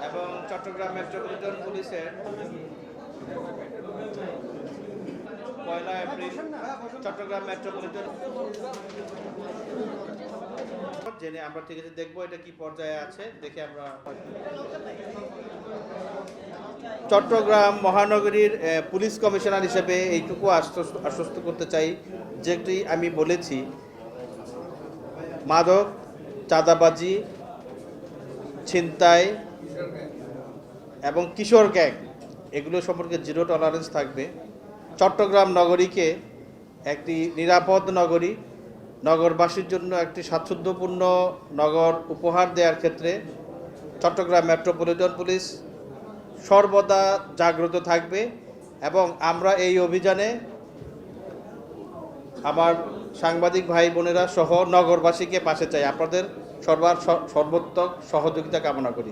এবং চট্টগ্রাম মেট্রোপলিটন পুলিশের 1 April Chittagong metropolitan জেনে আমরা ঠিক আছে দেখবো এটা কি পর্যায়ে আছে দেখে আমরা চট্টগ্রাম মহানগরীর পুলিশ কমিশনার হিসেবে এইটুকু আশ্বস্ত করতে চাই যেটি আমি বলেছি মাদক চাঁদাবাজি ছিনতাই এবং কিশোর গ্যাং এগুলো সম্পর্কে জিরো টলারেন্স থাকবে। চট্টগ্রাম নগরীকে একটি নিরাপদ নগরী নগরবাসীর জন্য একটি স্বাচ্ছন্দ্যপূর্ণ নগর উপহার দেওয়ার ক্ষেত্রে চট্টগ্রাম মেট্রোপলিটন পুলিশ সর্বদা জাগ্রত থাকবে এবং আমরা এই অভিযানে আমার সাংবাদিক ভাই বোনেরা সহ নগরবাসীকে পাশে চাই, আপনাদের সর্বোত্তক সহযোগিতা কামনা করি।